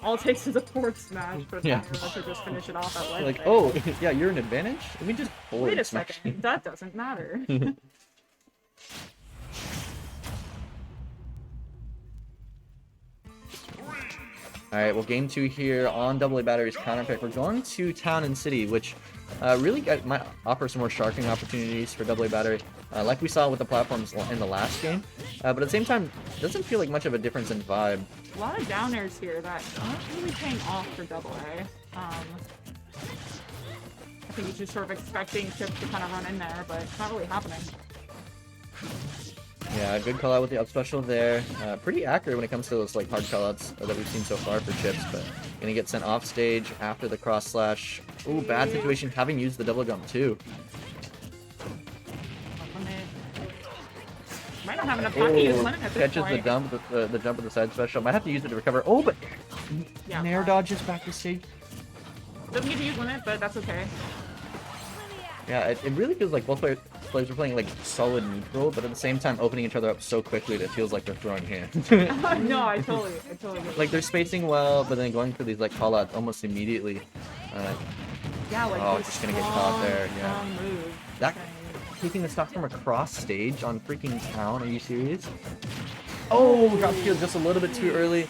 all it takes is a forward smash for Yeah. Pyra to just finish it off at ledge. Like, oh, yeah, you're an advantage? Let me just forward Wait a smash you. second, that doesn't matter. Alright, well, game 2 here on AA Battery's counter pick. We're going to Town and City, which really might offer some more sharking opportunities for AA Battery, like we saw with the platforms in the last game. But at the same time, it doesn't feel like much of a difference in vibe. A lot of down airs here that aren't really paying off for AA. I think you're just sort of expecting Chips to kind of run in there, but it's not really happening. Yeah, good call out with the up special there. Pretty accurate when it comes to those like hard call outs that we've seen so far for Chips, but gonna get sent off stage after the cross slash. Ooh, bad situation having used the double jump too. Might not have enough time to use limit at this Catches point. the jump of the side special. Might have to use it to recover. Oh, but Yeah, Nair dodges back to stage. doesn't get to use limit, but that's okay. Yeah, it really feels like both players are playing like solid neutral, but at the same time opening each other up so quickly that it feels like they're throwing hands. No, I totally get Like they're spacing well, but then going for these like call outs almost immediately. Yeah, like Oh, these just gonna get caught there, yeah. strong moves. That taking the stock from across stage on freaking Town, are you serious? Oh, got killed just a little bit too early.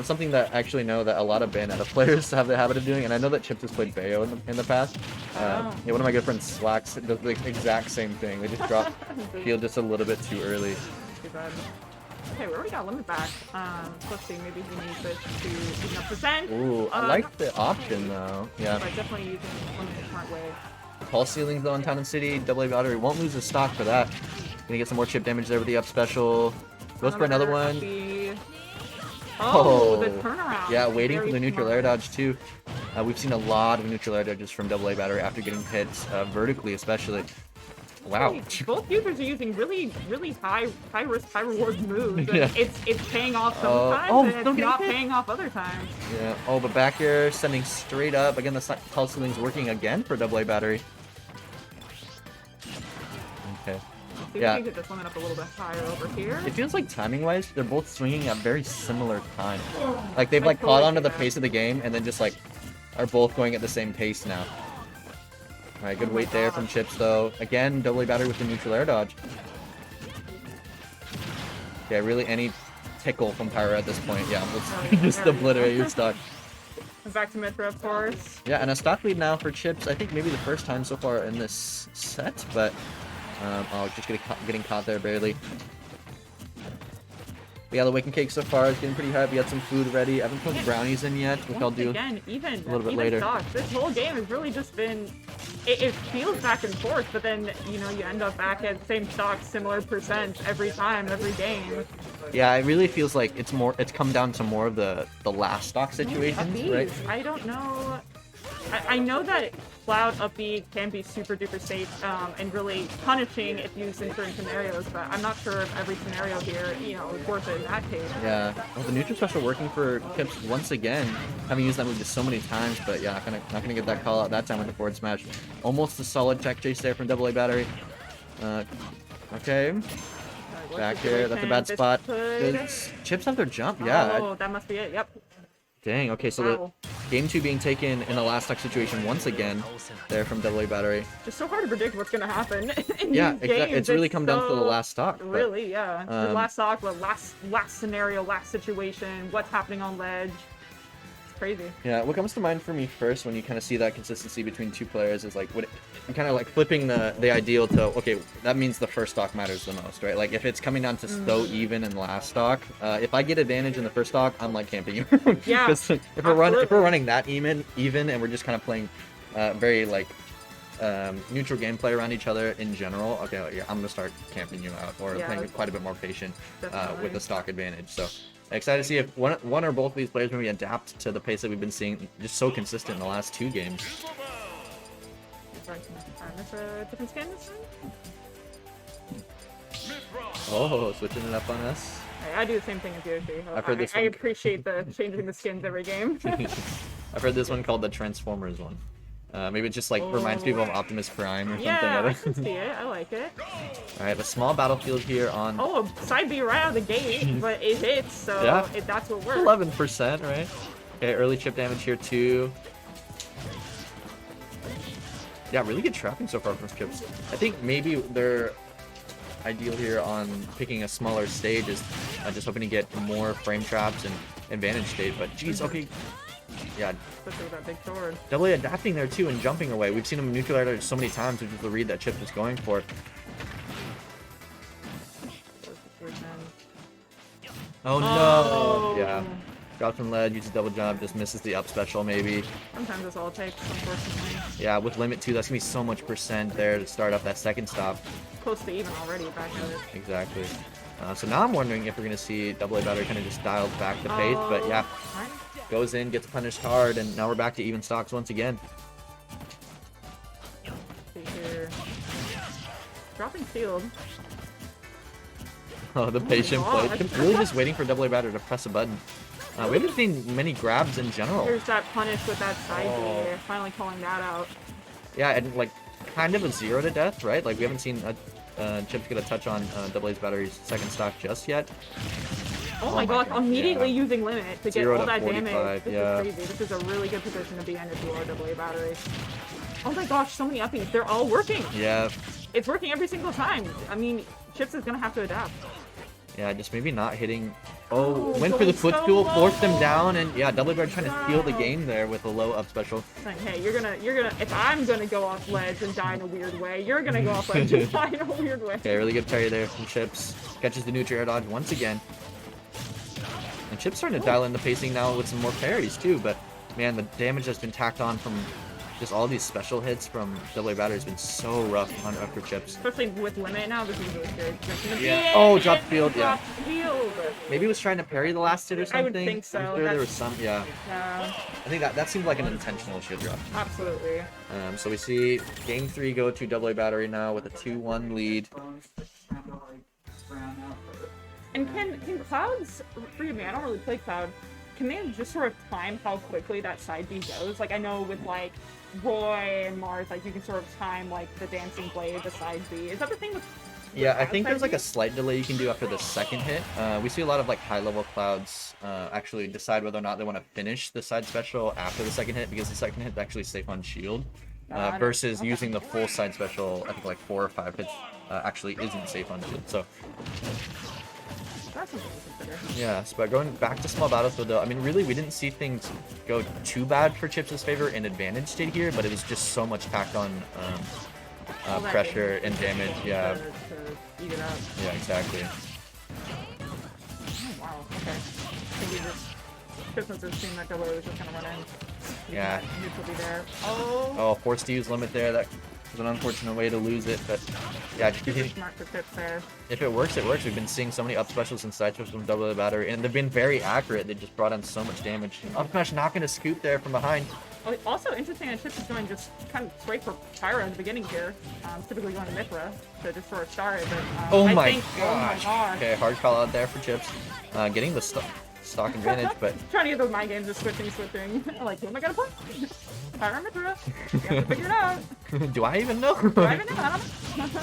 Something that I actually know that a lot of Bayonetta players have the habit of doing, and I know that Chips has played Bayo in the past. Yeah, one of my good friends, Slacks, does the exact same thing. They just drop shield just a little bit too early. Too bad. Okay, we already got limit back. Let's see, maybe he needs this to even up percent. Ooh, I like the option though. Yeah. But definitely using limit the smart way. Pulse ceilings though in Town and City. AA Battery won't lose his stock for that. Gonna get some more chip damage there with the up special. Goes for another one. Oh, the turnaround. Yeah, waiting Very for the neutral smart. air dodge too. We've seen a lot of neutral air dodges from AA Battery after getting hit vertically, especially. Wow. Both users are using really high risk, high reward moves. And Yeah. it's paying off sometimes, oh, and it's not paying off other times. Yeah. Oh, but back air sending straight up. Again, the pulse ceiling's working again for AA Battery. Okay. See Yeah. if we could just limit up a little bit higher over here. It feels like timing-wise, they're both swinging at very similar time. Like they've I like caught totally onto see the that. pace of the game and then just like are both going at the same pace now. All right, good weight there from Chips though. Again, AA Battery with the neutral air dodge. Yeah, really any tickle from Pyra at this point. Yeah, let's just obliterate your stock. Back to Mythra, of course. Yeah, and a stock lead now for Chips. I think maybe the first time so far in this set, but oh, just getting caught there barely. But yeah, the Waking Cake so far is getting pretty high. We got some food ready. I haven't put the brownies in yet, which I'll do Again, even a little bit later. Stocks. This whole game has really just been. It feels back and forth, but then you end up back at the same stock, similar percent every time, every game. Yeah, it really feels like it's come down to more of the last stock situations, right? I don't know. I know that Cloud up B can be super duper safe and really punishing if used in certain scenarios, but I'm not sure if every scenario here, is worth it in that case. Yeah, well, the neutral special working for Chips once again, having used that move just so many times, but yeah, not gonna get that call out that time with the forward smash. Almost a solid tech chase there from AA Battery. Okay. Back here, that's a bad spot. Does Chips have their jump? Yeah. Oh, that must be it. Yep. Dang, okay, so the game 2 being taken in a last stock situation once again there from AA Battery. Just so hard to predict what's gonna happen in Yeah, these games. it's really come down to the last stock. Really, yeah. The last stock, the last scenario, last situation, what's happening on ledge. It's crazy. Yeah, what comes to mind for me first when you kind of see that consistency between two players is like I'm kind of like flipping the ideal to, okay, that means the first stock matters the most, right? Like if it's coming down to so even in last stock, if I get advantage in the first stock, I'm like camping you. Yeah, Because if we're running that even and we're just kind of playing very like neutral gameplay around each other in general, okay, yeah, I'm gonna start camping you out or playing quite a bit more patient with the stock advantage. So excited to see if one or both of these players maybe adapt to the pace that we've been seeing just so consistent in the last 2 games. That's a different skin this time? Oh, switching it up on us. I do the same thing as you. I've heard this I one. appreciate the changing the skins every game. I've heard this one called the Transformers one. Maybe it just like reminds people of Optimus Prime or something. Yeah, Other. I can see it. I like it. Alright, a small battlefield here on Oh, a side B right out of the gate, but it hits, so Yeah. that's what works. 11%, right? Okay, early chip damage here too. Yeah, really good trapping so far from chips. I think maybe they're ideal here on picking a smaller stage is just hoping to get more frame traps and advantage state. But geez, okay. Yeah, Especially with that big sword. doubly adapting there too and jumping away. We've seen him nuclear dart so many times, which is the read that Chips was going for. Oh no! Yeah. Drops from lead, uses double jump, just misses the up special maybe. Sometimes that's all it takes, unfortunately. Yeah, with limit 2, that's gonna be so much percent there to start up that second stop. Close to even already, back at it. Exactly. So now I'm wondering if we're gonna see double A battery kind of just dialed back the pace, but yeah, Right. goes in, gets punished hard, and now we're back to even stocks once again. See here. Dropping shield. Oh, the patient God. play. Chips really just waiting for double A battery to press a button. We haven't seen many grabs in general. Here's that punish with that side Oh. B. Finally calling that out. Yeah, and like kind of a 0 to death, right? Like we haven't seen Chips get a touch on double A's battery's second stock just yet. Oh my gosh, immediately yeah. using limit to get 0 all to that 45, damage. This yeah. is crazy. This is a really good position to be in if you are a double A battery. Oh my gosh, so many uppies. They're all working. Yeah, It's working every single time. I mean, Chips is gonna have to adapt. yeah, just maybe not hitting. Oh, Oh, went for the going so footstool, forced them low. down, and yeah, double A trying to steal the Wow. game there with a low up special. Saying, hey, you're gonna, if I'm gonna go off ledge and die in a weird way, you're gonna go off ledge and die in a weird way. Okay, really good parry there from Chips. Catches the neutral air dodge once again. And Chips starting to dial in the pacing now with some more parries too, but man, the damage that's been tacked on from just all these special hits from double A battery has been so rough for Chips. Especially with limit now, this is really scary. Yeah. Oh, drop field, yeah. Drop field. Maybe he was trying to parry the last hit or something. I would think so. I'm sure there was some, yeah. Yeah, I think that seemed like an intentional shield drop. absolutely. So we see game 3 go to double A battery now with a 2-1 lead. And can Cloud's, forgive me, I don't really play Cloud, can they just sort of time how quickly that side B goes? Like, I know with, like, Roy and Mars, like, you can sort of time, like, the dancing blade, the side B. Is that the thing with Yeah, I Cloud think side there's like B? a slight delay you can do after the second hit. We see a lot of like high-level Clouds actually decide whether or not they want to finish the side special after the second hit because the second hit is actually safe on shield. Got it. Versus Okay. using the full side special, I think like 4 or 5 hits actually isn't safe on shield. So That's something to consider. yes, but going back to small battlefield though, I mean really we didn't see things go too bad for Chips' favor in advantage state here, but it was just so much tacked on All that pressure and damage. Yeah, To eat it up. yeah, exactly. Oh, wow, okay. I think we just, Christmas has seen that double was just gonna run in. Yeah. Neutral be there. Oh! Oh, forced to use limit there. That was an unfortunate way to lose it, but yeah, just Super continue. smart for Chips there. If it works, it works. We've been seeing so many up specials and side specials from double A battery, and they've been very accurate. They just brought on so much damage. Up smash not going to scoop there from behind. Oh, also interesting that Chips is going just kind of straight for Pyra in the beginning here. Typically going to Mythra to just sort of start it, but Oh I my think, gosh. oh my gosh. Okay, hard call out there for Chips. Getting the stock advantage, but Trying to get those mind games, just switching. Like, who am I gonna play? Pyra or Mythra? You have to figure it out. do I even know? Do I even know? I don't know.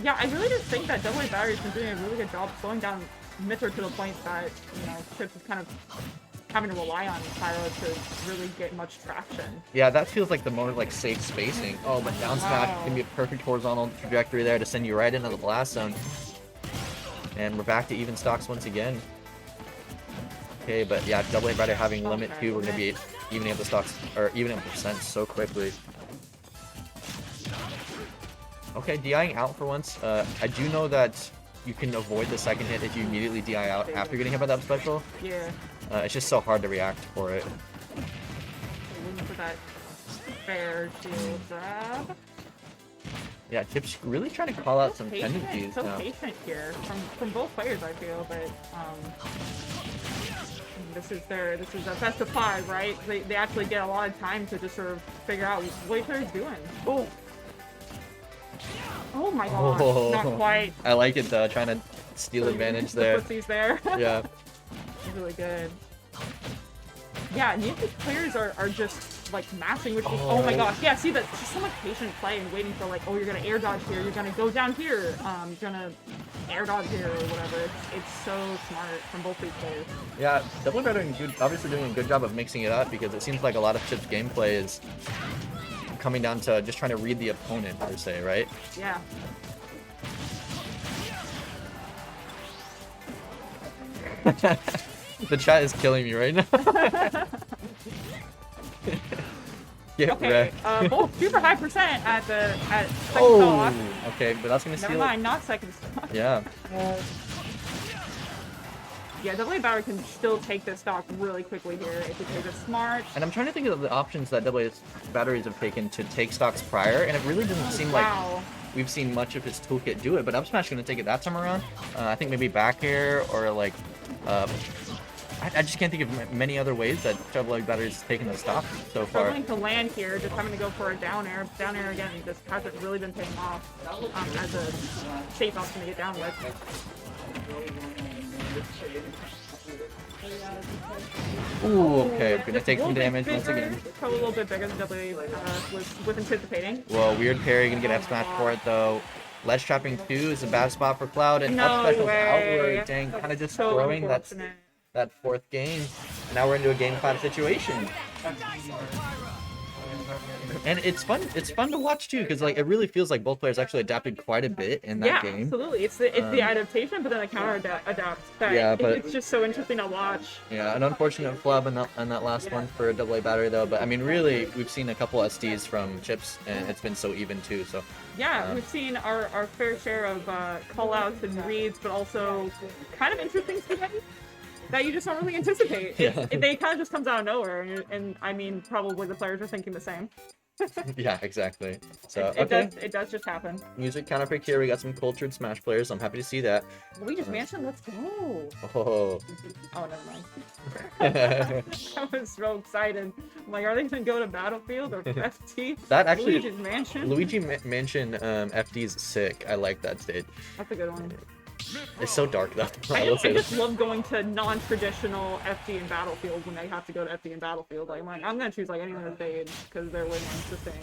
Yeah, I really just think that double A battery's been doing a really good job slowing down Mythra to the point that, you know, Chips is kind of having to rely on Pyra to really get much traction. Yeah, that feels like the moment like safe spacing. Oh, but down smash Wow. can be a perfect horizontal trajectory there to send you right into the blast zone. And we're back to even stocks once again. Okay, but yeah, double A battery having limit Okay, 2, we're gonna be evening up the stocks or even up percent so quickly. Okay, DIing out for once. I do know that you can avoid the second hit if you immediately DI out after getting hit by that special. Yeah. It's just so hard to react for it. Looking for that fair shield grab. Yeah, Chips really trying to call out some tendencies So now. patient here from both players, I feel, but this is a best of 5, right? They actually get a lot of time to just sort of figure out what each other's doing. Oh, Oh my gosh, Oh. not quite. I like it though, trying to steal advantage there. The footsies there. Yeah. Really good. Yeah, these players are just like massing with oh my gosh, yeah, see that's just so much patient play and waiting for like, oh, you're gonna air dodge here, you're gonna go down here, you're gonna air dodge here or whatever. It's so smart from both these players. Yeah, Double Better obviously doing a good job of mixing it up because it seems like a lot of Chips gameplay is coming down to just trying to read the opponent per se, right? Yeah. The chat is killing me right now. Get okay, wrecked. both super high percent at second Oh, stock. okay, but that's gonna Never steal mind, it. not second stock. Yeah. Yeah, double Battery can still take this stock really quickly here if he plays it smart. And I'm trying to think of the options that double batteries have taken to take stocks prior, and it really doesn't seem like we've seen much of his toolkit do it. But up smash gonna take it that time around. I think maybe back air or like. I just can't think of many other ways that double batteries taken the stock so far. Struggling to land here, just having to go for a down air. Down air again, just hasn't really been paying off as a safe option to get down with. Ooh, okay, gonna Just take a some little bit damage once bigger, again. Probably a little bit bigger than W was anticipating. Well, weird parry, gonna get F smash for it though. Ledge trapping 2 is a bad spot for Cloud, and up special outward, dang, kind of just so throwing that fourth game. And now we're into a game 5 situation. And it's fun to watch too, because like it really feels like both players actually adapted quite a bit in that game. Yeah, absolutely. It's the adaptation, but then the counter adapt. Yeah, but it's just so interesting to watch. Yeah, an unfortunate flub on that last one for a AA battery though. But I mean, really, we've seen a couple SDs from Chips, and it's been so even too. So yeah, we've seen our fair share of call-outs and reads, but also kind of interesting stuff that you just don't really anticipate. Yeah. They kind of just comes out of nowhere, and I mean, probably the players are thinking the same. Yeah, exactly. So it does just happen. Music counterpick here. We got some cultured Smash players. I'm happy to see that. Luigi's Mansion, let's go. Oh. Oh, never mind. I was so excited. I'm like, are they gonna go to Battlefield or FT? That actually, Luigi's Mansion. Luigi Mansion FD's sick. I like that stage. That's a good one. It's so dark though. I just love going to non-traditional FD and Battlefield when they have to go to FD and Battlefield. Like, I'm gonna choose like any other stage because their win line's the same.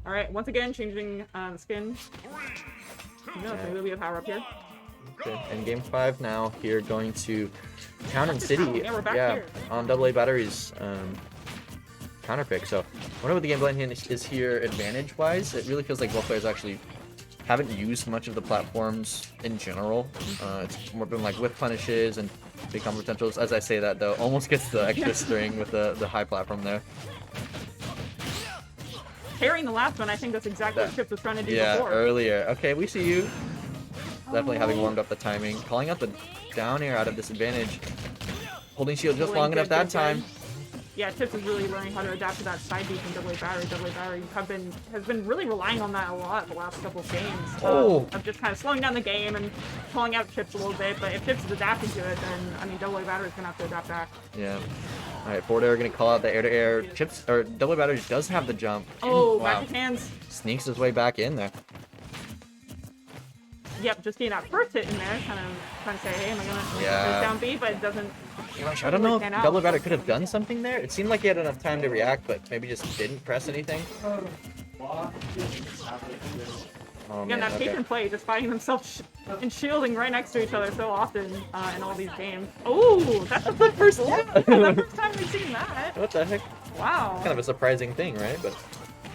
All right, once again changing the skin. No, maybe there'll be a power up here. Okay, and game 5 now here going to Town and City. Yeah, we're back here. On AA batteries. Counter pick. So, I wonder what the game plan is here advantage wise. It really feels like both players actually haven't used much of the platforms in general. It's more been like whip punishes and big combo potentials. As I say that though, almost gets the extra string with the high platform there. Parrying the last one, I think that's exactly what Chips was trying to do before. Yeah, earlier. Okay, we see you. Definitely having warmed up the timing. Calling out the down air out of disadvantage. Holding shield just long enough that time. Yeah, Chips is really learning how to adapt to that side beat from AA battery. AA battery has been really relying on that a lot the last couple of games. Of just kind of slowing down the game and calling out Chips a little bit. But if Chips is adapting to it, then I mean, AA battery is gonna have to adapt back. Yeah. All right, forward air gonna call out the air to air. Chips or AA battery does have the jump. Oh, wow. back hands. Sneaks his way back in there. Yep, just getting that first hit in there, kind of trying to say, hey, am I gonna down B? But it doesn't. Gosh, I don't know if AA battery could have done something there. It seemed like he had enough time to react, but maybe just didn't press anything. Oh, Again, that patient play, just finding themselves and shielding right next to each other so often in all these games. Oh, that's the first time. The first time we've seen that. What the heck? Wow. Kind of a surprising thing, right? But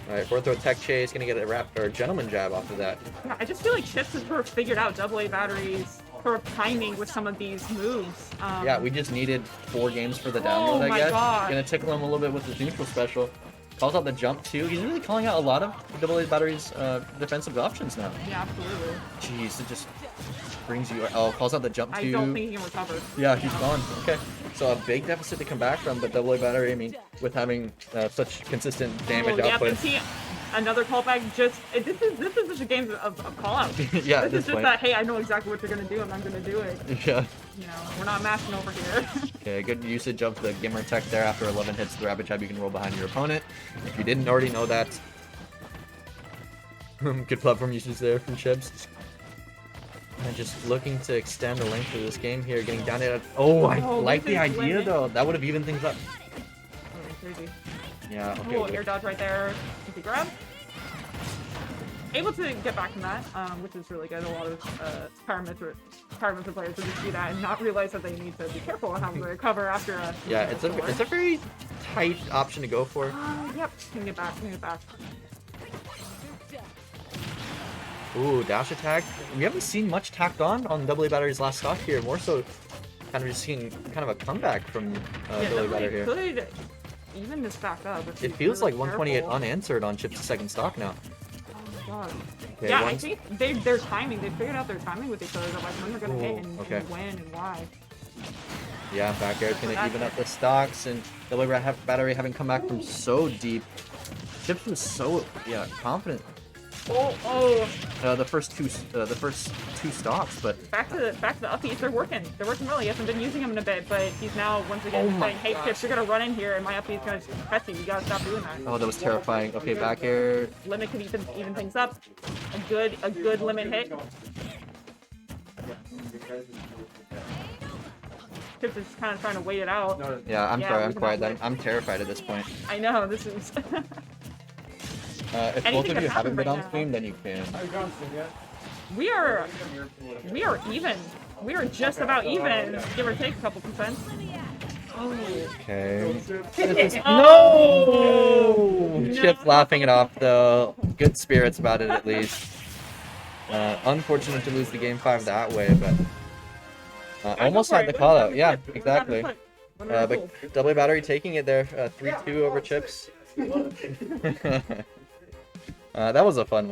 all right, forward throw tech chase, gonna get a wrap or a gentleman jab off of that. Yeah, I just feel like Chips has sort of figured out AA batteries sort of timing with some of these moves. Yeah, we just needed 4 games for the download, I guess. God. Gonna tickle him a little bit with his neutral special. Calls out the jump too. He's really calling out a lot of AA batteries defensive options now. Yeah, absolutely. Jeez, it just brings you. Oh, calls out the jump too. I don't think he can recover. Yeah, he's gone. Okay, so a big deficit to come back from, but AA battery. I mean, with having such consistent damage output. And see, another callback. This is just a game of call out. Yeah, this is just that. Hey, I know exactly what you're gonna do, and I'm gonna do it. Yeah. You know, we're not mashing over here. Okay, good usage of the Gimmer tech there. After 11 hits, the rapid jab you can roll behind your opponent. If you didn't already know that. Good platform usage there from Chips. And just looking to extend the length of this game here, getting down to... Oh, I like the idea, though. That would have evened things up. Oh, crazy. Yeah, okay. Oh, air dodge right there. Easy grab. Able to get back from that, which is really good. A lot of Pyra Mythra players would just do that and not realize that they need to be careful on how they recover after a... Yeah, it's a very tight option to go for. Yep. Can get back, can get back. Ooh, dash attack. We haven't seen much tacked on Double A Battery's last stock here. More so, kind of just seeing kind of a comeback from Double A Battery here. Could even this back up. It feels really like 128 careful. unanswered on Chips' second stock now. Oh my god. Okay, Yeah, I think their timing, they figured out their timing with each other, like when they're gonna hit and when and why. Yeah, back air's gonna even up the stocks, and Double A Battery having come back from so deep. Chips was so confident. The first two stocks, but back to the upbeats. They're working well. He hasn't been using them in a bit, but he's now once again saying, "Hey, Chips, you're gonna run in here, and my upbeat's gonna press you. You gotta stop doing that." Oh, that was terrifying. Okay, back air. Limit can even things up. A good limit hit. Chips is kind of trying to wait it out. Yeah, I'm sorry, I'm quiet. I'm terrified at this point. I know this is. If both of you haven't been on stream, then you can. We are even. We are just about even, give or take a couple percent. Okay. No! Chip laughing it off though. Good spirits about it at least. Unfortunate to lose the game 5 that way, but almost had the call out. Yeah, exactly. But Double A Battery taking it there, 3-2 over Chips. That was a fun one.